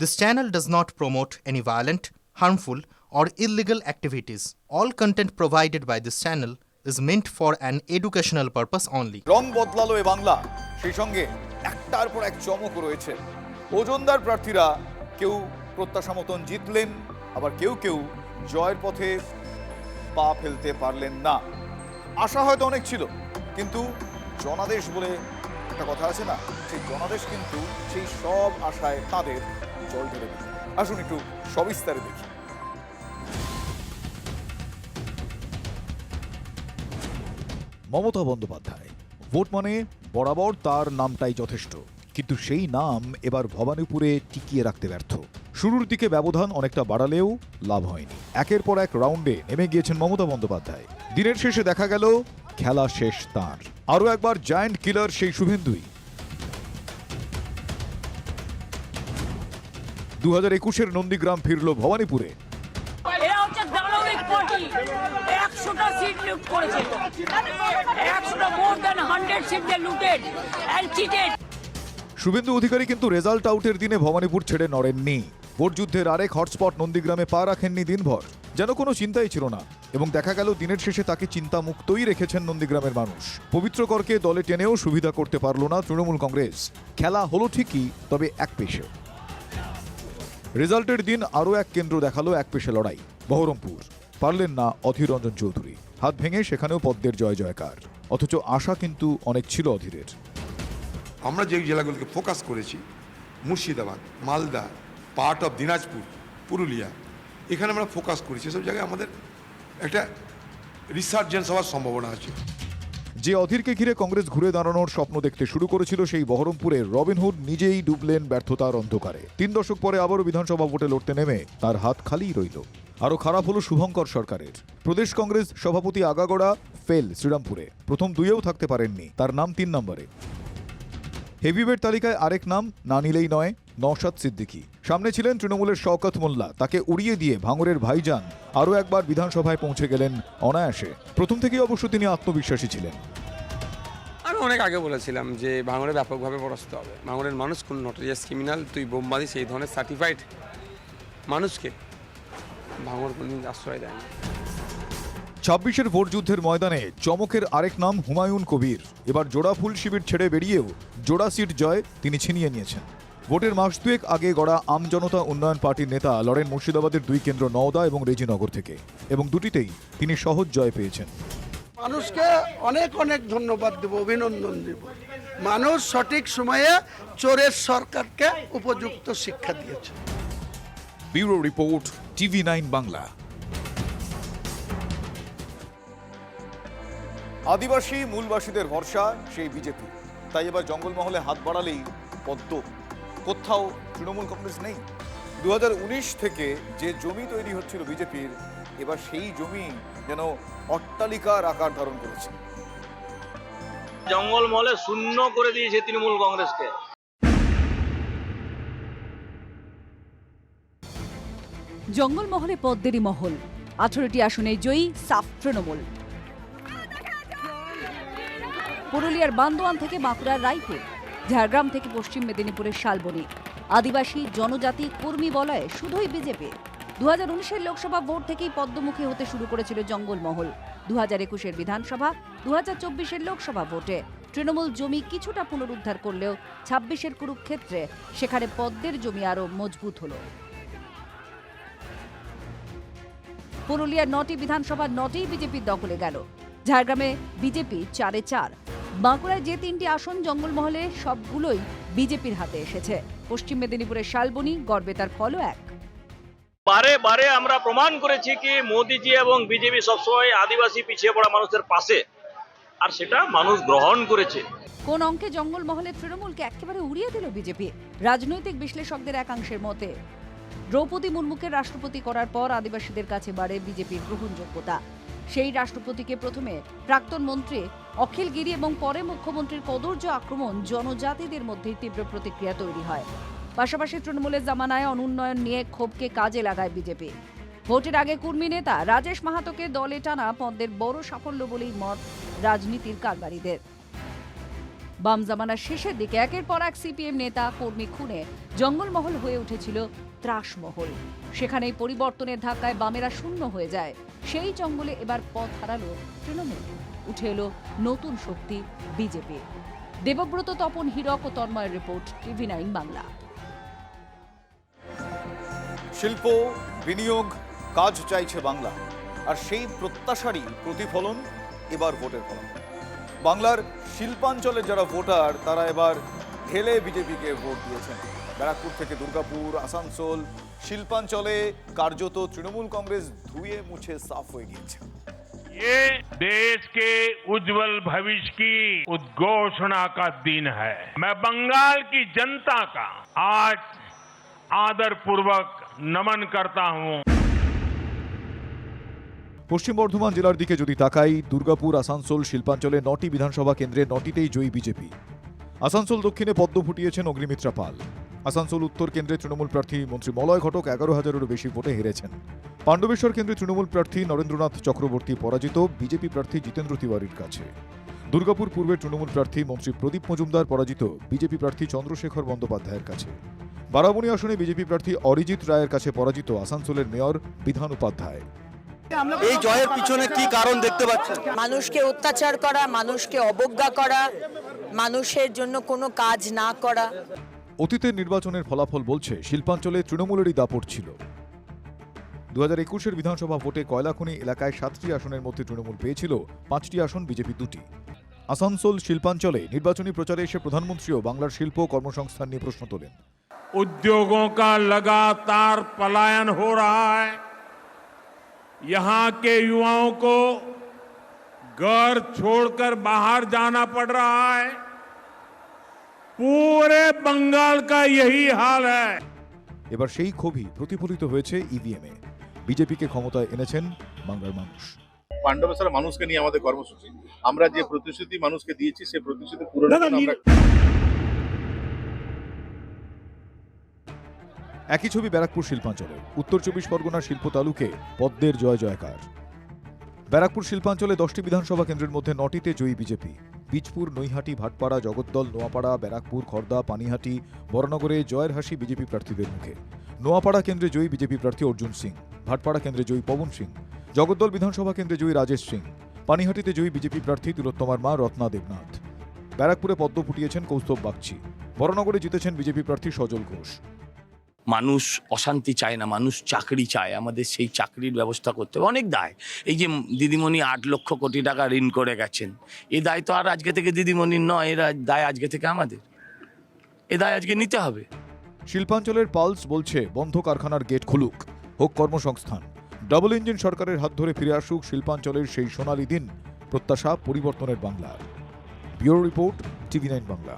This channel does not promote any violent, harmful, or illegal activities. All content provided by this channel is meant for an educational purpose only. রং বদলালো এ বাংলা, সেই সঙ্গে একটার পর এক চমক রয়েছে। ওজনদার প্রার্থীরা কেউ প্রত্যাশা মতন জিতলেন, আবার কেউ কেউ জয়ের পথে পা ফেলতে পারলেন না। আশা হয়তো অনেক ছিল, কিন্তু জনাদেশ বলে একটা কথা আছে না, সেই জনাদেশ কিন্তু সেই সব আশায় তাদের জল ঢেলে দিল। আসুন একটু সবিস্তারে দেখি। মমতা বন্দ্যোপাধ্যায় ভোট মানে বরাবর তার নামটাই যথেষ্ট, কিন্তু সেই নাম এবার ভবানীপুরে টিকিয়ে রাখতে ব্যর্থ। শুরুর দিকে ব্যবধান অনেকটা বাড়ালেও লাভ হয়নি। একের পর এক রাউন্ডে নেমে গিয়েছেন মমতা বন্দ্যোপাধ্যায়। দিনের শেষে দেখা গেল খেলা শেষ তাঁর। আরও একবার জায়ান্ট কিলার সেই শুভেন্দুই। 2021-এর নন্দীগ্রাম ফিরল ভবানীপুরে। শুভেন্দু অধিকারী কিন্তু রেজাল্ট আউটের দিনে ভবানীপুর ছেড়ে নড়েননি। ভোট যুদ্ধের আরেক হটস্পট নন্দীগ্রামে পা রাখেননি দিনভর, যেন কোনো চিন্তাই ছিল না। এবং দেখা গেল দিনের শেষে তাকে চিন্তামুক্তই রেখেছেন নন্দীগ্রামের মানুষ। পবিত্র করকে দলে টেনেও সুবিধা করতে পারল না তৃণমূল কংগ্রেস। খেলা হলো ঠিকই, তবে এক পেশে। রেজাল্টের দিন আরও এক কেন্দ্র দেখালো এক পেশে লড়াই, বহরমপুর। পারলেন না অধীর রঞ্জন চৌধুরী। হাত ভেঙে সেখানেও পদ্মের জয় জয়কার। অথচ আশা কিন্তু অনেক ছিল অধীরের। আমরা যে জেলাগুলোকে ফোকাস করেছি, মুর্শিদাবাদ, মালদা, পার্ট অফ দিনাজপুর, পুরুলিয়া, এখানে আমরা ফোকাস করেছি। এসব জায়গায় আমাদের একটা রিসার্জেন্স হওয়ার সম্ভাবনা আছে। যে অধীরকে ঘিরে কংগ্রেস ঘুরে দাঁড়ানোর স্বপ্ন দেখতে শুরু করেছিল, সেই বহরমপুরের রবিনহুড নিজেই ডুবলেন ব্যর্থতার অন্ধকারে। 3 দশক পরে আবারও বিধানসভা ভোটে লড়তে নেমে তার হাত খালিই রইল। আরও খারাপ হলো শুভঙ্কর সরকারের। প্রদেশ কংগ্রেস সভাপতি আগাগোড়া ফেল শ্রীরামপুরে। প্রথম 2-এও থাকতে পারেননি, তার নাম 3 নম্বরে। হেভিওয়েট তালিকায় আরেক নাম না নিলেই নয়, নওশাদ সিদ্দিকী। সামনে ছিলেন তৃণমূলের শওকত মোল্লা, তাকে উড়িয়ে দিয়ে ভাঙড়ের ভাইজান আরও একবার বিধানসভায় পৌঁছে গেলেন অনায়াসে। প্রথম থেকেই অবশ্য তিনি আত্মবিশ্বাসী ছিলেন। আমি অনেক আগে বলেছিলাম যে ভাঙড়ে ব্যাপকভাবে পরাস্ত হবে। ভাঙড়ের মানুষ কোন নটোরিয়াস ক্রিমিনাল, তুই বোমবাদী, সেই ধরনের সার্টিফাইড মানুষকে ভাঙড় কোনদিন আশ্রয় দেয় না। 26-এর ভোট যুদ্ধের ময়দানে চমকের আরেক নাম হুমায়ুন কবির। এবার জোড়া ফুল শিবির ছেড়ে বেরিয়েও জোড়া সিট জয় তিনি ছিনিয়ে নিয়েছেন। ভোটের মাস দুয়েক আগে গড়া আমজনতা উন্নয়ন পার্টির নেতা লড়েন মুর্শিদাবাদের 2 কেন্দ্র নওদা এবং রেজিনগর থেকে, এবং দুটিতেই তিনি সহজ জয় পেয়েছেন। মানুষকে অনেক অনেক ধন্যবাদ দেব, অভিনন্দন দেব। মানুষ সঠিক সময়ে চোরের সরকারকে উপযুক্ত শিক্ষা দিয়েছে। Bureau report, TV9 Bangla. আদিবাসী মূলবাসীদের ভরসা সেই বিজেপি, তাই এবার জঙ্গলমহলে হাত বাড়ালেই পদ্ম। কোথাও তৃণমূল কংগ্রেস নেই। 2019 থেকে যে জমি তৈরি হচ্ছিল বিজেপির, এবার সেই জমি যেন অট্টালিকার আকার ধারণ করেছে। জঙ্গলমহলে শূন্য করে দিয়েছে তৃণমূল কংগ্রেসকে। জঙ্গলমহলে পদ্মেরই মহল। 18টি আসনে জয়ী সাফ তৃণমূল। পুরুলিয়ার বান্দোয়ান থেকে বাঁকুড়ার রায়পুর, ঝাড়গ্রাম থেকে পশ্চিম মেদিনীপুরের শালবনী, আদিবাসী জনজাতি কর্মী বলয়ে শুধুই বিজেপি। 2019-এর লোকসভা ভোট থেকেই পদ্মমুখী হতে শুরু করেছিল জঙ্গলমহল। 2021-এর বিধানসভা, 2024-এর লোকসভা ভোটে তৃণমূল জমি কিছুটা পুনরুদ্ধার করলেও 26-এর কুরুক্ষেত্রে সেখানে পদ্মের জমি আরও মজবুত হল। পুরুলিয়ার 9টি বিধানসভা 9টিই বিজেপির দখলে গেল। ঝাড়গ্রামে বিজেপি 4-এ 4। বাঁকুড়ায় যে 3টি আসন জঙ্গলমহলে, সবগুলোই বিজেপির হাতে এসেছে। পশ্চিম মেদিনীপুরের শালবনী গড়বে তার ফলও এক। বারে বারে আমরা প্রমাণ করেছি কি মোদিজি এবং বিজেপি সবসময় আদিবাসী পিছিয়ে পড়া মানুষের পাশে, আর সেটা মানুষ গ্রহণ করেছে। কোন অঙ্কে জঙ্গলমহলে তৃণমূলকে একেবারে উড়িয়ে দিল বিজেপি? রাজনৈতিক বিশ্লেষকদের একাংশের মতে দ্রৌপদী মুর্মুকে রাষ্ট্রপতি করার পর আদিবাসীদের কাছে বাড়ে বিজেপির গ্রহণযোগ্যতা। সেই রাষ্ট্রপতিকে প্রথমে প্রাক্তন মন্ত্রী অখিল গিরি এবং পরে মুখ্যমন্ত্রীর কদর্য আক্রমণ জনজাতিদের মধ্যে তীব্র প্রতিক্রিয়া তৈরি হয়। পাশাপাশি তৃণমূলের জামানায় অনুন্নয়ন নিয়ে ক্ষোভকে কাজে লাগায় বিজেপি। ভোটের আগে কুর্মী নেতা রাজেশ মাহাতোকে দলে টানা পদ্মের বড় সাফল্য বলেই মত রাজনীতির কারবারিদের। বাম জামানার শেষের দিকে একের পর এক সিপিএম নেতা কর্মী খুনে জঙ্গলমহল হয়ে উঠেছিল ত্রাসমহল। সেখানেই পরিবর্তনের ধাক্কায় বামেরা শূন্য হয়ে যায়। সেই জঙ্গলে এবার পথ হারালো তৃণমূল, উঠে এলো নতুন শক্তি বিজেপি। দেবব্রত, তপন, হীরক ও তন্ময়ের রিপোর্ট, TV9 বাংলা। শিল্প, বিনিয়োগ, কাজ চাইছে বাংলা, আর সেই প্রত্যাশারই প্রতিফলন এবার ভোটের ফলন। বাংলার শিল্পাঞ্চলের যারা ভোটার তারা এবার ঢেলে বিজেপিকে ভোট দিয়েছেন। ব্যারাকপুর থেকে দুর্গাপুর, আসানসোল, শিল্পাঞ্চলে কার্যত তৃণমূল কংগ্রেস ধুয়ে মুছে সাফ হয়ে গিয়েছে। ये देश के उज्जवल भविष्य की उद्घोषणा का दिन है। मैं बंगाल की जनता का आज आदर पूर्वक नमन करता हूं। পশ্চিম বর্ধমান জেলার দিকে যদি তাকাই, দুর্গাপুর, আসানসোল, শিল্পাঞ্চলে 9টি বিধানসভা কেন্দ্রে 9টিতেই জয়ী বিজেপি। আসানসোল দক্ষিণে পদ্ম ফুটিয়েছেন অগ্নিমিত্রা পাল। আসানসোল উত্তর কেন্দ্রে তৃণমূল প্রার্থী মন্ত্রী মলয় ঘটক 11,000-এরও বেশি ভোটে হেরেছেন। পাণ্ডবেশ্বর কেন্দ্রে তৃণমূল প্রার্থী নরেন্দ্রনাথ চক্রবর্তী পরাজিত বিজেপি প্রার্থী জিতেন্দ্র তিওয়ারির কাছে। দুর্গাপুর পূর্বে তৃণমূল প্রার্থী মন্ত্রী প্রদীপ মজুমদার পরাজিত বিজেপি প্রার্থী চন্দ্রশেখর বন্দ্যোপাধ্যায়ের কাছে। বারাবণী আসনে বিজেপি প্রার্থী অরিজিৎ রায়ের কাছে পরাজিত আসানসোলের মেয়র বিধান উপাধ্যায়। এই জয়ের পিছনে কি কারণ দেখতে পাচ্ছেন? মানুষকে অত্যাচার করা, মানুষকে অবজ্ঞা করা, মানুষের জন্য কোনো কাজ না করা। অতীতের নির্বাচনের ফলাফল বলছে শিল্পাঞ্চলে তৃণমূলেরই দাপট ছিল। 2021-এর বিধানসভা ভোটে কয়লাখনি এলাকায় 7টি আসনের মধ্যে তৃণমূল পেয়েছিল 5টি আসন, বিজেপি 2টি। আসানসোল শিল্পাঞ্চলে নির্বাচনী প্রচারে এসে প্রধানমন্ত্রীও বাংলার শিল্প কর্মসংস্থান নিয়ে প্রশ্ন তোলেন। उद्योगों का लगातार पलायन हो रहा है। यहां के युवाओं को घर छोड़कर बाहर जाना पड़ रहा है। पूरे बंगाल का यही हाल है। এবার সেই ক্ষোভই প্রতিফলিত হয়েছে ইভিএমে। বিজেপিকে ক্ষমতায় এনেছেন বাংলার মানুষ। পাণ্ডবেশ্বরের মানুষকে নিয়ে আমাদের কর্মসূচি, আমরা যে প্রতিশ্রুতি মানুষকে দিয়েছি সেই প্রতিশ্রুতি পূরণ আমরা। একই ছবি ব্যারাকপুর শিল্পাঞ্চলে। উত্তর 24 পরগনার শিল্প তালুকে পদ্মের জয় জয়কার। ব্যারাকপুর শিল্পাঞ্চলে 10টি বিধানসভা কেন্দ্রের মধ্যে 9টিতে জয়ী বিজেপি। বীজপুর, নৈহাটি, ভাটপাড়া, জগদ্দল, নোয়াপাড়া, ব্যারাকপুর, খড়দা, পানিহাটি, বরানগরে জয়ের হাসি বিজেপি প্রার্থীদের মুখে। নোয়াপাড়া কেন্দ্রে জয়ী বিজেপি প্রার্থী অর্জুন সিং, ভাটপাড়া কেন্দ্রে জয়ী পবন সিং, জগদ্দল বিধানসভা কেন্দ্রে জয়ী রাজেশ সিং, পানিহাটিতে জয়ী বিজেপি প্রার্থী তিলোত্তমার মা রত্না দেবনাথ। ব্যারাকপুরে পদ্ম ফুটিয়েছেন কৌস্তব বাগচি। বরানগরে জিতেছেন বিজেপি প্রার্থী সজল ঘোষ। মানুষ অশান্তি চায় না, মানুষ চাকরি চায়। আমাদের সেই চাকরির ব্যবস্থা করতে হবে। অনেক দায়, এই যে দিদিমণি 8 লক্ষ কোটি টাকা ঋণ করে গেছেন, এই দায় তো আর আজকে থেকে দিদিমণির নয়, এরা দায় আজকে থেকে আমাদের। এ দায় আজকে নিতে হবে। শিল্পাঞ্চলের পালস বলছে বন্ধ কারখানার গেট খুলুক, হোক কর্মসংস্থান। ডাবল ইঞ্জিন সরকারের হাত ধরে ফিরে আসুক শিল্পাঞ্চলের সেই সোনালী দিন। প্রত্যাশা পরিবর্তনের বাংলার। Bureau report, TV9 Bangla.